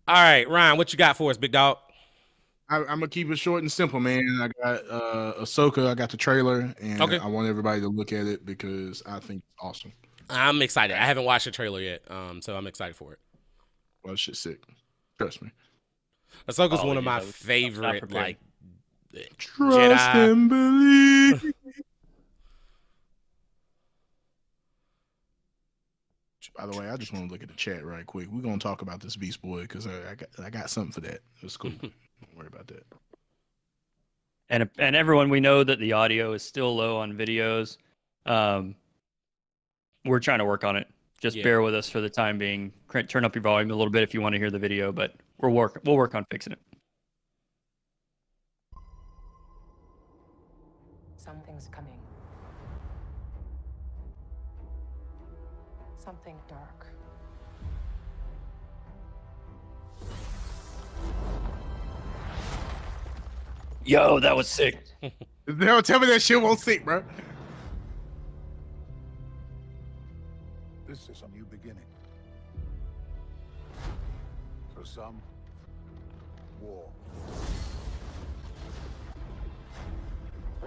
All right, Ryan, what you got for us, big dog? I'm gonna keep it short and simple, man. I got Ahsoka. I got the trailer, and Okay, I want everybody to look at it because I think it's awesome. I'm excited. I Bang. haven't watched the trailer yet, so I'm excited for it. Well, shit's sick. Trust me. Ahsoka's Oh one of yeah, my I was not favorite prepared. like Trust Jedi. and believe. By the way, I just want to look at the chat right quick. We're gonna talk about this Beast Boy because I got something for that. It's cool. Don't worry about that. And everyone, we know that the audio is still low on videos. Um, we're trying to work on it. Just Yeah. bear with us for the time being. Turn up your volume a little bit if you want to hear the video, but we'll work on fixing it. Something's coming. Something dark. Yo, that was sick. No, tell me that shit won't stick, bro. This is a new beginning. For some, war.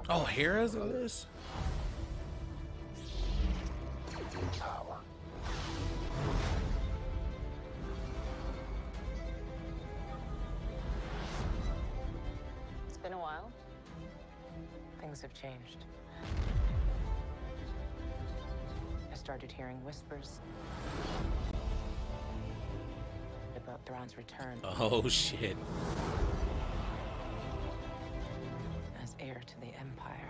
Oh, Hera's in this. Power. It's been a while. Things have changed. I started hearing whispers about Thrawn's return Oh shit. as heir to the Empire.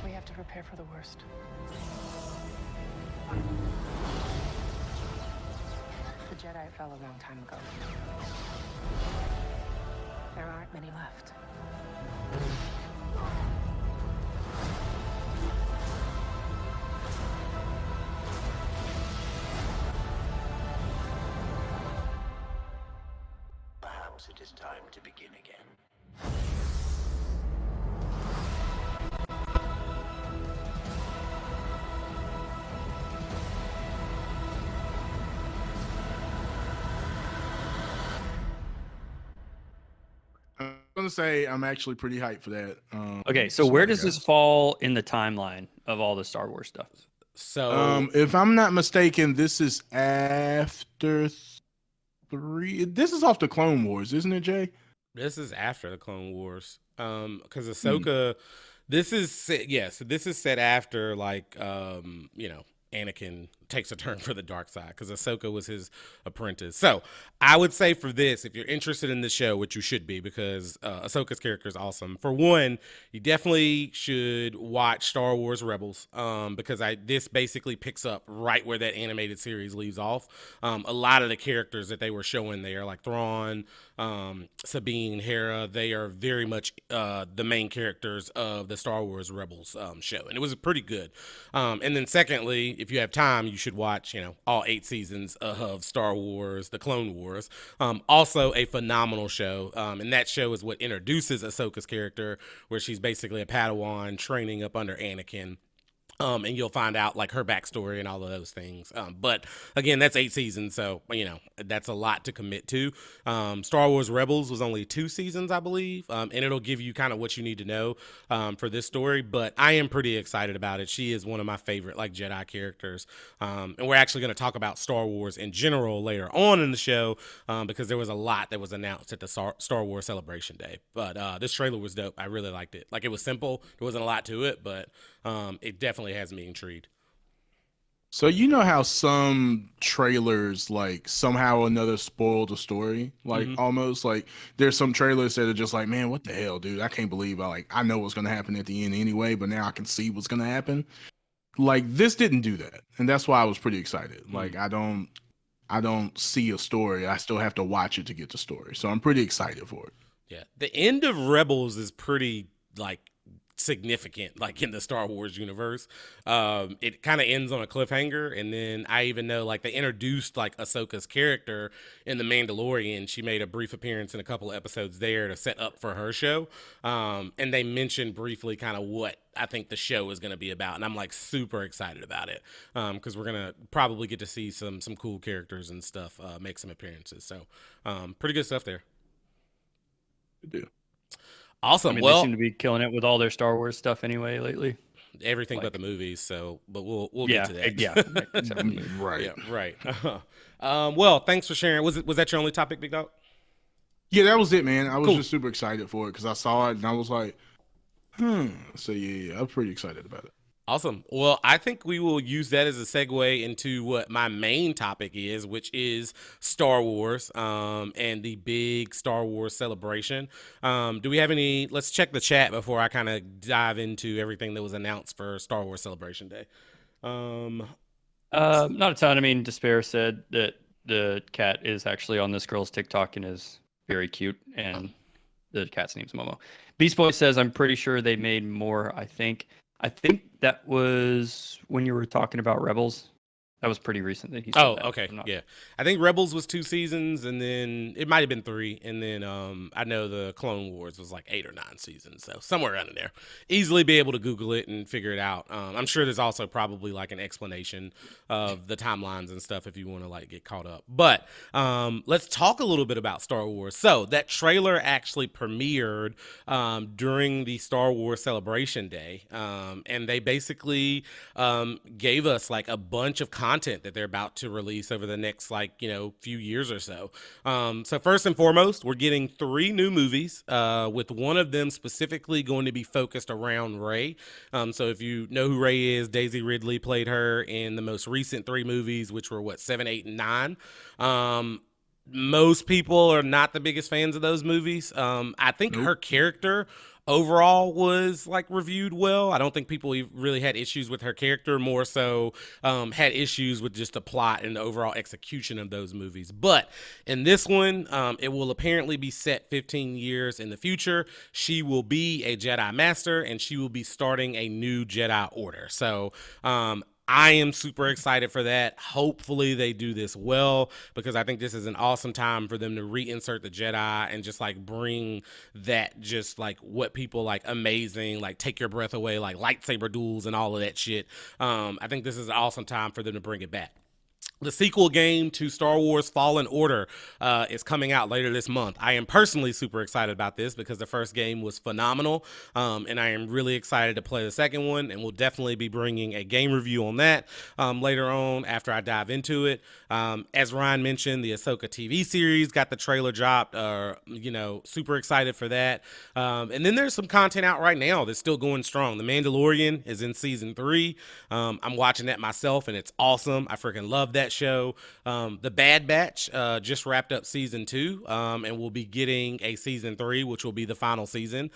We have to prepare for the worst. The Jedi fell a long time ago. There aren't many left. Perhaps it is time to begin again. I'm gonna say I'm actually pretty hyped for that. Okay, so some where other does this guys. fall in the timeline of all the Star Wars stuff? So If I'm not mistaken, this is after three. This is off the Clone Wars, isn't it, Jay? this is after the Clone Wars. Because Hmm. Ahsoka, this is so this is set after Anakin takes a turn for the dark side because Ahsoka was his apprentice. So I would say for this, if you're interested in the show, which you should be because Ahsoka's character is awesome. For one, you definitely should watch Star Wars Rebels because this basically picks up right where that animated series leaves off. A lot of the characters that they were showing there, like Thrawn, Sabine, Hera, they are very much the main characters of the Star Wars Rebels show, and it was pretty good. And then secondly, if you have time, you should watch all 8 seasons of Star Wars: The Clone Wars. Also a phenomenal show, and that show is what introduces Ahsoka's character, where she's basically a Padawan training up under Anakin. And you'll find out like her backstory and all of those things. But again, that's 8 seasons, so that's a lot to commit to. Star Wars Rebels was only 2 seasons, I believe, and it'll give you kind of what you need to know for this story. But I am pretty excited about it. She is one of my favorite like Jedi characters, and we're actually going to talk about Star Wars in general later on in the show because there was a lot that was announced at the Star Wars Celebration Day. But this trailer was dope. I really liked it. Like it was simple. There wasn't a lot to it, but it definitely has me intrigued. So you know how some trailers like somehow or another spoil the story, like Hmm. almost like there's some trailers that are just like, man, what the hell, dude? I can't believe I know what's gonna happen at the end anyway, but now I can see what's gonna happen. Like this didn't do that, and that's why I was pretty excited. Hmm. Like I don't see a story. I still have to watch it to get the story. So I'm pretty excited for it. Yeah, the end of Rebels is pretty like significant like in the Star Wars universe. It kind of ends on a cliffhanger, and then I even know like they introduced like Ahsoka's character in The Mandalorian. She made a brief appearance in a couple of episodes there to set up for her show, and they mentioned briefly kind of what I think the show is going to be about, and I'm like super excited about it because we're gonna probably get to see some cool characters and stuff make some appearances. So pretty good stuff there. We do. Awesome. I mean, Well, they seem to be killing it with all their Star Wars stuff anyway lately. everything but like- the movies. So, but we'll Yeah, get to that. yeah, except for the movie. Right. Yeah, right. Well, thanks for sharing. Was that your only topic, Big Dog? Yeah, that was it, man. I was Cool. just super excited for it because I saw it and I was like, So yeah, I'm pretty excited about it. Awesome. Well, I think we will use that as a segue into what my main topic is, which is Star Wars and the big Star Wars celebration. Do we have any? Let's check the chat before I kind of dive into everything that was announced for Star Wars Celebration Day. Not a ton. I mean, Despair said that the cat is actually on this girl's TikTok and is very cute, and the cat's name's Momo. Beast Boy says, I'm pretty sure they made more. I think that was when you were talking about Rebels. That was pretty recent that he said Oh, that. okay. I'm not- Yeah. I think Rebels was 2 seasons, and then it might have been 3. And then I know the Clone Wars was like 8 or 9 seasons. So somewhere around in there. Easily be able to Google it and figure it out. I'm sure there's also probably like an explanation of the timelines and stuff if you want to like get caught up. But let's talk a little bit about Star Wars. So that trailer actually premiered during the Star Wars Celebration Day. And they basically gave us like a bunch of content that they're about to release over the next few years or so. So first and foremost, we're getting 3 new movies, with one of them specifically going to be focused around Rey. So if you know who Rey is, Daisy Ridley played her in the most recent 3 movies, which were 7, 8, and 9. Most people are not the biggest fans of those movies. I think her character overall was like reviewed well. I don't think people really had issues with her character, more so had issues with just the plot and the overall execution of those movies. But in this one, it will apparently be set 15 years in the future. She will be a Jedi Master, and she will be starting a new Jedi Order. So I am super excited for that. Hopefully they do this well, because I think this is an awesome time for them to reinsert the Jedi and just like bring that, just like what people like amazing, like take your breath away, like lightsaber duels and all of that shit. I think this is an awesome time for them to bring it back. The sequel game to Star Wars Fallen Order is coming out later this month. I am personally super excited about this because the first game was phenomenal, and I am really excited to play the second one, and we'll definitely be bringing a game review on that later on after I dive into it. As Ryan mentioned, the Ahsoka TV series got the trailer dropped. Super excited for that. And then there's some content out right now that's still going strong. The Mandalorian is in season 3. I'm watching that myself, and it's awesome. I freaking love that show. The Bad Batch just wrapped up season 2, and we'll be getting a season 3, which will be the final season.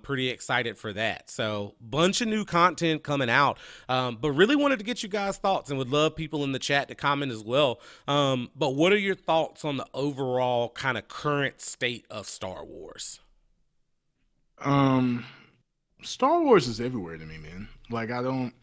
Pretty excited for that. So bunch of new content coming out, but really wanted to get you guys' thoughts, and would love people in the chat to comment as well. But what are your thoughts on the overall kind of current state of Star Wars? Star Wars is everywhere to me, man. Like, I don't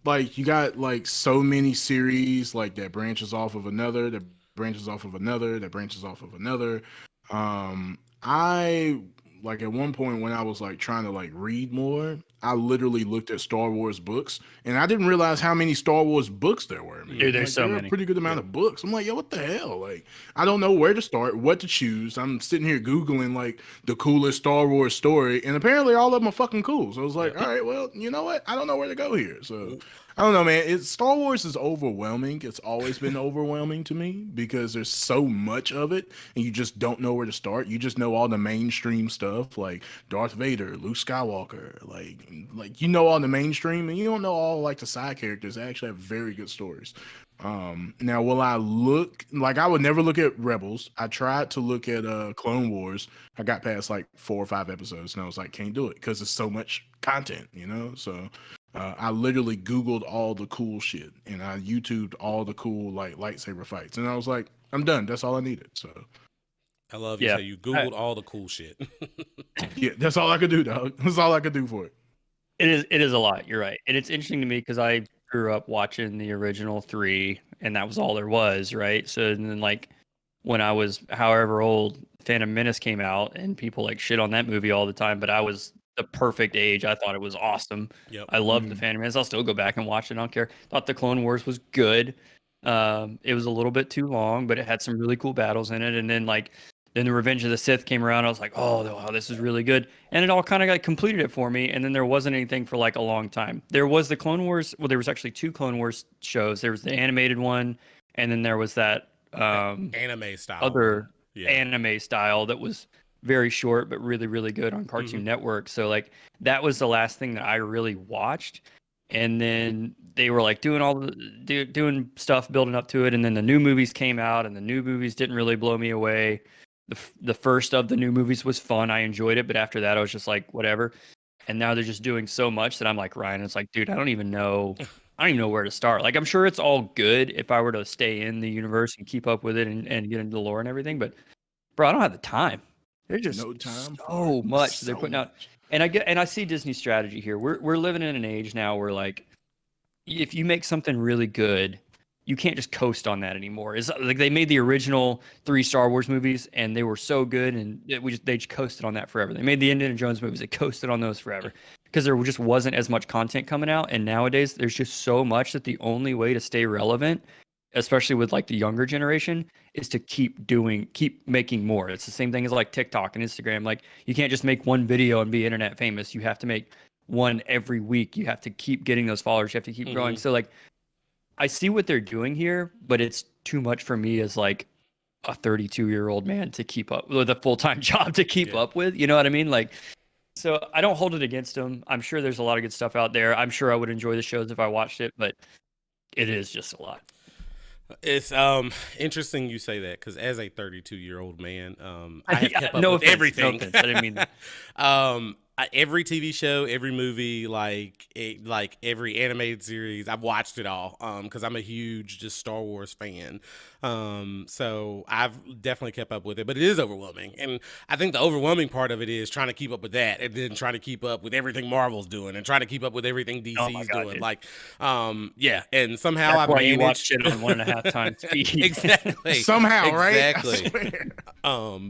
like, you got like so many series like that branches off of another, that branches off of another, that branches off of another. I like at one point when I was like trying to like read more, I literally looked at Star Wars books, and I didn't realize how many Star Wars books there were. Man. Dude, there's Like, so there are many. a pretty good amount of books. I'm like, yo, what the hell? Like, I don't know where to start, what to choose. I'm sitting here Googling like the coolest Star Wars story, and apparently all of them are fucking cool. So I was like, all right, well, you know what? I don't know where to go here. So I don't know, man. Star Wars is overwhelming. It's always been overwhelming to me because there's so much of it, and you just don't know where to start. You just know all the mainstream stuff, like Darth Vader, Luke Skywalker, like you know all the mainstream, and you don't know all like the side characters that actually have very good stories. Now, will I look like, I would never look at Rebels. I tried to look at Clone Wars. I got past like 4 or 5 episodes, and I was like, can't do it because there's so much content, you know. So I literally Googled all the cool shit, and I YouTubed all the cool like lightsaber fights, and I was like, I'm done. That's all I needed. So I love you. Yeah. So you Googled all the cool shit. yeah, that's all I could do, dog. That's all I could do for it. It is a lot. You're right, and it's interesting to me because I grew up watching the original three, and that was all there was, right? So and then like when I was however old, Phantom Menace came out, and people like shit on that movie all the time. But I was the perfect age. I thought it was awesome. Yep. I loved the Phantom Menace. I'll still go back and watch it. I don't care. Thought the Clone Wars was good. It was a little bit too long, but it had some really cool battles in it. And then the Revenge of the Sith came around. I was like, oh wow, this is really good. And it all kind of got completed it for me. And then there wasn't anything for like a long time. There was the Clone Wars. Well, there was actually 2 Clone Wars shows. There was the animated one, and then there was that Anime style. other Yeah. anime style that was very short but really really good on Cartoon Network. So like that was the last thing that I really watched. And then they were like doing all the doing stuff building up to it, and then the new movies came out, and the new movies didn't really blow me away. The first of the new movies was fun. I enjoyed it, but after that I was just like whatever. And now they're just doing so much that I'm like, Ryan, it's like, dude, I don't even know where to start. Like I'm sure it's all good if I were to stay in the universe and keep up with it and get into the lore and everything, but bro, I don't have the time. There's just No time for so it. much they're So putting out. much. And I see Disney's strategy here. We're living in an age now where like if you make something really good, you can't just coast on that anymore. It's like they made the original 3 Star Wars movies and they were so good, and they just coasted on that forever. They made the Indiana Jones movies, they coasted on those forever because there just wasn't as much content coming out. And nowadays there's just so much that the only way to stay relevant, especially with like the younger generation, is to keep making more. It's the same thing as like TikTok and Instagram. Like you can't just make one video and be internet famous. You have to make one every week. You have to keep getting those followers. You have to keep growing. So like I see what they're doing here, but it's too much for me as like a 32-year-old man to keep up with a full-time job to keep up with. You know what I mean? Like, so I don't hold it against them. I'm sure there's a lot of good stuff out there. I'm sure I would enjoy the shows if I watched it, but it is just a lot. It's interesting you say that because as a 32-year-old man, I have kept up no with offense, everything. No offense, I didn't mean that. Every TV show, every movie, like every animated series, I've watched it all because I'm a huge just Star Wars fan. So I've definitely kept up with it, but it is overwhelming. And I think the overwhelming part of it is trying to keep up with that, and then trying to keep up with everything Marvel's doing, and trying to keep up with everything DC's doing. Dude. Like, yeah. And somehow That's I've why managed. you watch it on 1.5 times speed. Exactly. Somehow, right? I Exactly. swear.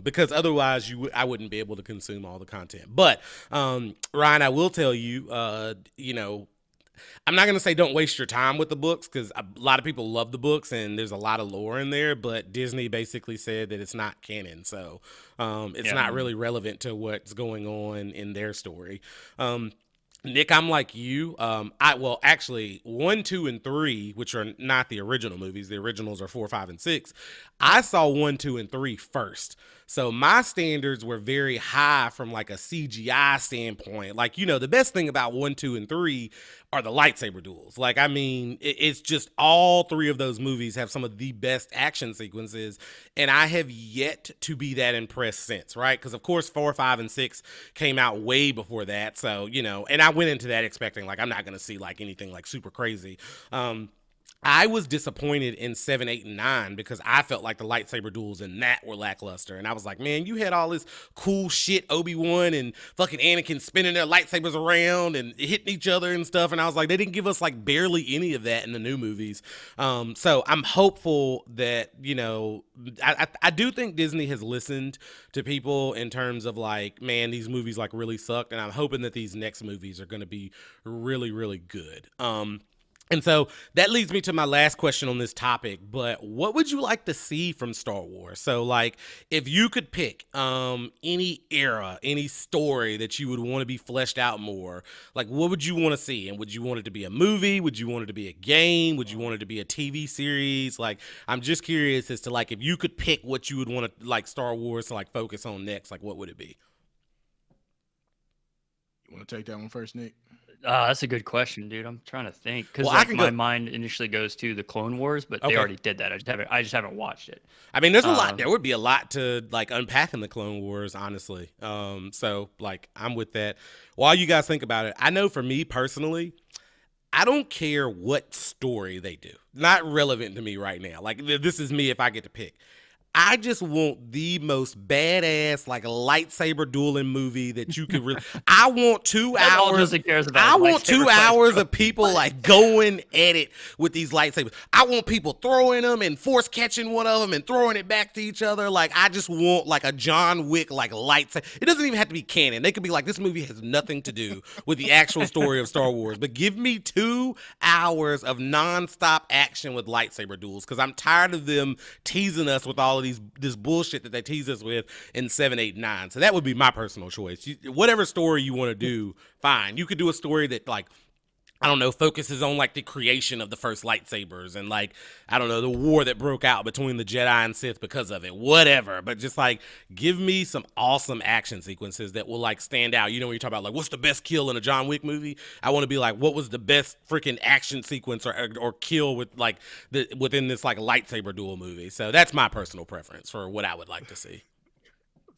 Because otherwise I wouldn't be able to consume all the content. But Ryan, I will tell you, I'm not going to say don't waste your time with the books because a lot of people love the books and there's a lot of lore in there, but Disney basically said that it's not canon. So it's not really relevant to what's going on in their story. Nick, I'm like you. Actually, 1, 2, and 3, which are not the original movies. The originals are 4, 5, and 6. I saw 1, 2, and 3 first. So my standards were very high from like a CGI standpoint. Like, the best thing about 1, 2, and 3 are the lightsaber duels. Like, I mean, it's just all 3 of those movies have some of the best action sequences. And I have yet to be that impressed since, right? Because, of course, 4, 5, and 6 came out way before that. So, and I went into that expecting, like, I'm not going to see, like, anything, like, super crazy. I was disappointed in 7, 8, and 9 because I felt like the lightsaber duels in that were lackluster. And I was like, man, you had all this cool shit, Obi-Wan and fucking Anakin spinning their lightsabers around and hitting each other and stuff. And I was like, they didn't give us like barely any of that in the new movies. So I'm hopeful that, I do think Disney has listened to people in terms of like, man, these movies like really sucked. And I'm hoping that these next movies are going to be really, really good. And so that leads me to my last question on this topic, but what would you like to see from Star Wars? So like if you could pick any era, any story that you would want to be fleshed out more, like what would you want to see? And would you want it to be a movie? Would you want it to be a game? Would you want it to be a TV series? Like I'm just curious as to like if you could pick what you would want to like Star Wars to like focus on next, like what would it be? You want to take that one first, Nick? That's a good question, dude. I'm trying to think because Well, my mind initially goes to the Clone Wars, but they already did that. I just haven't watched it. I mean, there's a lot. There would be a lot to like unpack in the Clone Wars, honestly. So like I'm with that. While you guys think about it, I know for me personally, I don't care what story they do. Not relevant to me right now. Like this is me if I get to pick. I just want the most badass like lightsaber dueling movie that you could really. I want 2 That's all hours. Justin cares about I is want 2 lightsaber fights, hours bro. of people like going at it with these lightsabers. I want people throwing them and force catching one of them and throwing it back to each other. Like I just want like a John Wick like lightsaber. It doesn't even have to be canon. They could be like this movie has nothing to do with the actual story of Star Wars, but give me 2 hours of nonstop action with lightsaber duels because I'm tired of them teasing us with all of this bullshit that they tease us with in 7, 8, 9. So that would be my personal choice. Whatever story you want to do, fine. You could do a story that like I don't know, focuses on like the creation of the first lightsabers and like, I don't know, the war that broke out between the Jedi and Sith because of it, whatever. But just like, give me some awesome action sequences that will like stand out. You know, when you talk about like, what's the best kill in a John Wick movie? I want to be like, what was the best freaking action sequence or kill with like within this like lightsaber duel movie? So that's my personal preference for what I would like to see.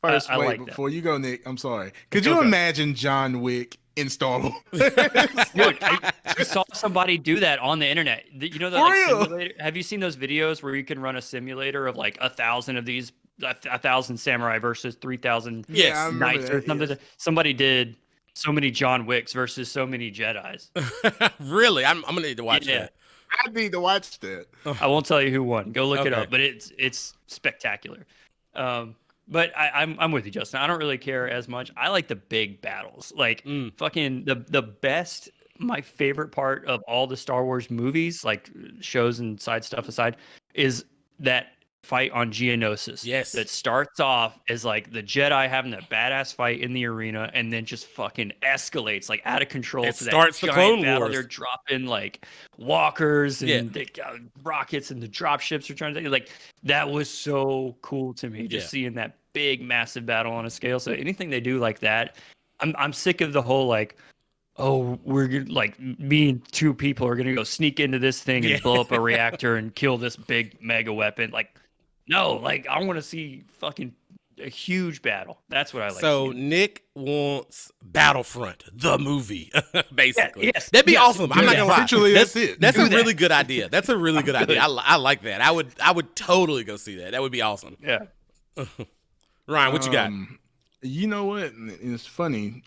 First, I wait, like that. before you go, Nick, I'm sorry. Could you Okay. imagine John Wick in Star Wars? Look, I saw somebody do that on the internet. You know, the For like, real? simulator. Have you seen those videos where you can run a simulator of like 1,000 of these, 1,000 samurai versus 3,000 Yes. I remember knights or that, something? yes. Somebody did so many John Wicks versus so many Jedis. Really? I'm going to need to watch Yeah. that. I need to watch that. I won't tell you who won. Go look it Okay. up. But it's spectacular. But I'm with you, Justin. I don't really care as much. I like the big battles. Like fucking the best. My favorite part of all the Star Wars movies, like shows and side stuff aside, is that fight on Geonosis. Yes. That starts off as like the Jedi having that badass fight in the arena and then just fucking escalates like out of control It to starts that the giant Clone battle. Wars. They're dropping like walkers and Yeah. they got rockets and the drop ships are trying to like that was so cool to me just Yeah. seeing that big massive battle on a scale. So anything they do like that, I'm sick of the whole like, oh, like me and 2 people are gonna go sneak into this thing and Yeah. blow up a reactor and kill this big mega weapon. Like, no, like I want to see fucking a huge battle. That's what I like. So to see. Nick wants Battlefront, the movie, basically. Yeah, yes, That'd be yes, awesome. I'm do not that. gonna lie. Eventually, that's it. That's Do a really that. good idea. That's a really good idea. I like that. I would totally go see that. That would be awesome. Yeah. Ryan, what you got? You know what? And it's funny.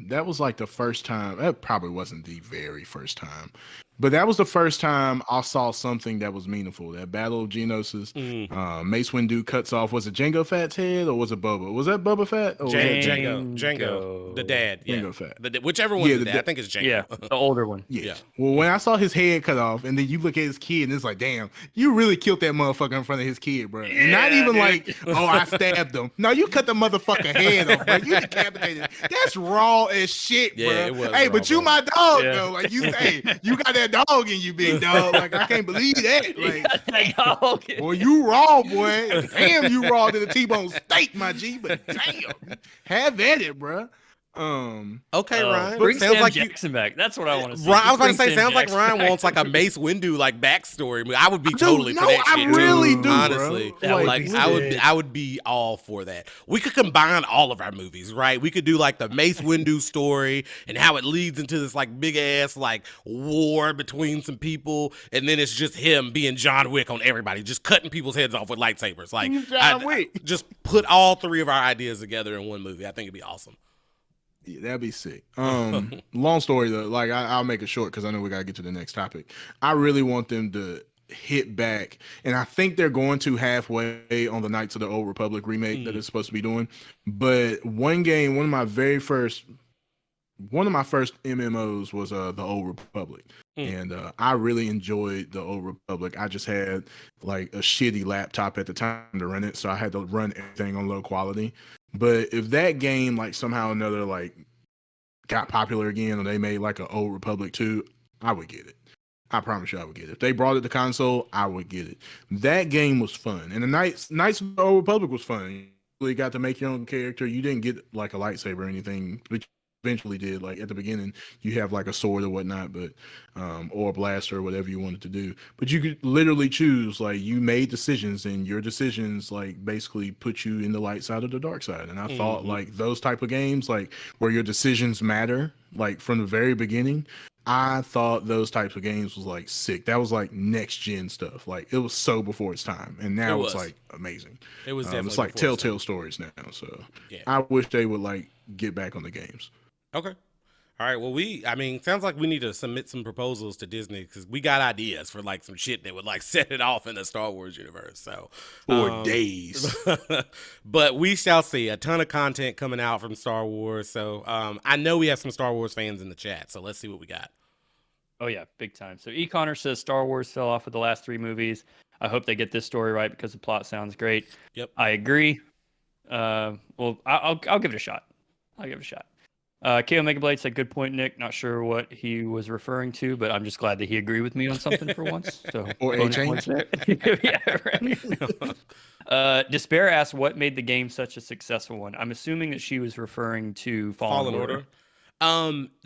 That was like the first time. That probably wasn't the very first time, but that was the first time I saw something that was meaningful. That Battle of Geonosis. Mace Windu cuts off. Was it Jango Fett's head or was it Boba? Was that Boba Fett? Or was that Django, the dad. Yeah. Jango Fett. Whichever one's Yeah, the the dad. I da- think it's Django. Yeah, the older one. Yeah. Yeah. Well, when I saw his head cut off, and then you look at his kid, and it's like, damn, you really killed that motherfucker in front of his kid, bro. And not Yeah, even dude. like, oh, I stabbed him. No, you cut the motherfucker head off, bro. You decapitated. That's raw as shit, bro. Yeah, it was Hey, raw, but you bro. my dog, Yeah. though. Like you say, you got that dog in you, big dog. Like I can't believe that. Like, boy, you raw, boy. Damn, you raw to the T-bone steak, my G. But damn, have at it, bro. Okay, Ryan. Bring Sounds Sam like Jackson back. That's what I want to see. Ryan, I was going Bring to say, Sam sounds like Jackson Ryan back. wants like a Mace Windu like backstory. I would be Dude, totally no, for that I shit. really too, do, honestly. bro. That would Like be I would be all for that. We could combine all of our movies, right? We could do like the Mace Windu story and how it leads into this like big ass like war between some people, and then it's just him being John Wick on everybody, just cutting people's heads off with lightsabers. Like He's John Wick. just put all 3 of our ideas together in one movie. I think it'd be awesome. Yeah, that'd be sick. Long story though, like I'll make it short because I know we gotta get to the next topic. I really want them to hit back, and I think they're going to halfway on the Knights of the Old Republic remake that it's supposed to be doing. But one of my first MMOs was the Old Republic. And I really enjoyed the Old Republic. I just had like a shitty laptop at the time to run it, so I had to run everything on low quality. But if that game like somehow or another like got popular again, or they made like an Old Republic 2, I would get it. I promise you I would get it. If they brought it to console, I would get it. That game was fun. And the Knights of the Old Republic was fun. You really got to make your own character. You didn't get like a lightsaber or anything, but you eventually did. Like at the beginning, you have like a sword or whatnot, but or a blaster or whatever you wanted to do. But you could literally choose, like you made decisions, and your decisions like basically put you in the light side or the dark side. And I thought like those type of games, like where your decisions matter, like from the very beginning, I thought those types of games was like sick. That was like next gen stuff. Like it was so before its time, and now It it's was. like amazing. It was definitely It's like before its Telltale time. stories now. So Yeah. I wish they would like get back on the games. Okay. All right. Well, sounds like we need to submit some proposals to Disney because we got ideas for like some shit that would like set it off in the Star Wars universe. So For days. but we shall see. A ton of content coming out from Star Wars. So I know we have some Star Wars fans in the chat. So let's see what we got. Oh yeah, big time. So E. Connor says Star Wars fell off with the last 3 movies. I hope they get this story right because the plot sounds great. Yep. I agree. Well, I'll give it a shot. I'll give it a shot. KO Megablade said, "Good point, Nick. Not sure what he was referring to, but I'm just glad that he agreed with me on something for once." So Or a bonus change. points there. Yeah, right. Despair asked, "What made the game such a successful one?" I'm assuming that she was referring to Fallen Order.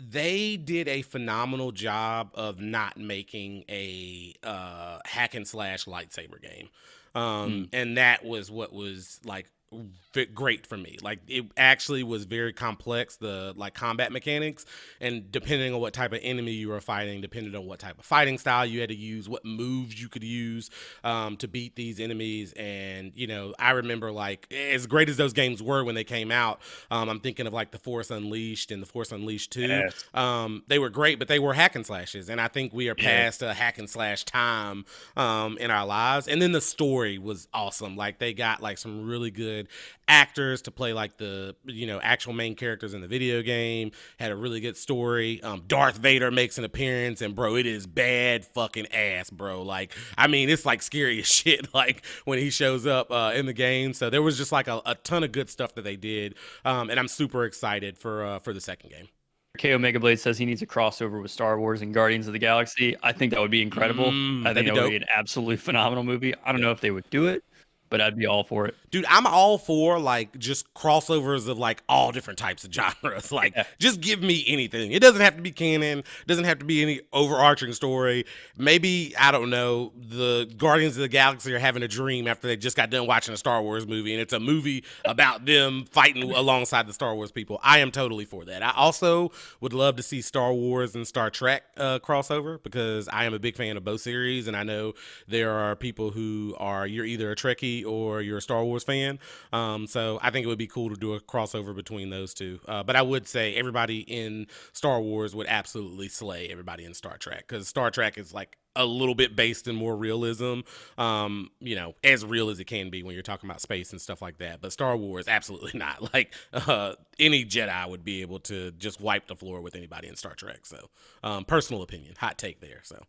They did a phenomenal job of not making a hack and slash lightsaber game. And that was what was like great for me. Like it actually was very complex, the like combat mechanics, and depending on what type of enemy you were fighting, depending on what type of fighting style you had to use, what moves you could use to beat these enemies. And you know, I remember like as great as those games were when they came out, I'm thinking of like The Force Unleashed and The Force Unleashed 2. Yes. They were great, but they were hack and slashes, and I think we are past a hack and slash time in our lives. And then the story was awesome. Like they got like some really good actors to play like the actual main characters in the video game. Had a really good story. Darth Vader makes an appearance, and bro, it is bad fucking ass, bro. Like I mean, it's like scary as shit. Like when he shows up in the game. So there was just like a ton of good stuff that they did, and I'm super excited for the second game. KO Megablade says he needs a crossover with Star Wars and Guardians of the Galaxy. I think that would be incredible. I that'd think be that would be dope. an absolutely phenomenal movie. I don't know if they would do it, but I'd be all for it. Dude, I'm all for like just crossovers of like all different types of genres. Like, just give me anything. It doesn't have to be canon. Doesn't have to be any overarching story. Maybe, I don't know, the Guardians of the Galaxy are having a dream after they just got done watching a Star Wars movie, and it's a movie about them fighting alongside the Star Wars people. I am totally for that. I also would love to see Star Wars and Star Trek crossover because I am a big fan of both series, and I know there are people who are, you're either a Trekkie or you're a Star Wars fan. So I think it would be cool to do a crossover between those two. But I would say everybody in Star Wars would absolutely slay everybody in Star Trek because Star Trek is like a little bit based in more realism, as real as it can be when you're talking about space and stuff like that. But Star Wars, absolutely not. Like any Jedi would be able to just wipe the floor with anybody in Star Trek. So personal opinion, hot take there. So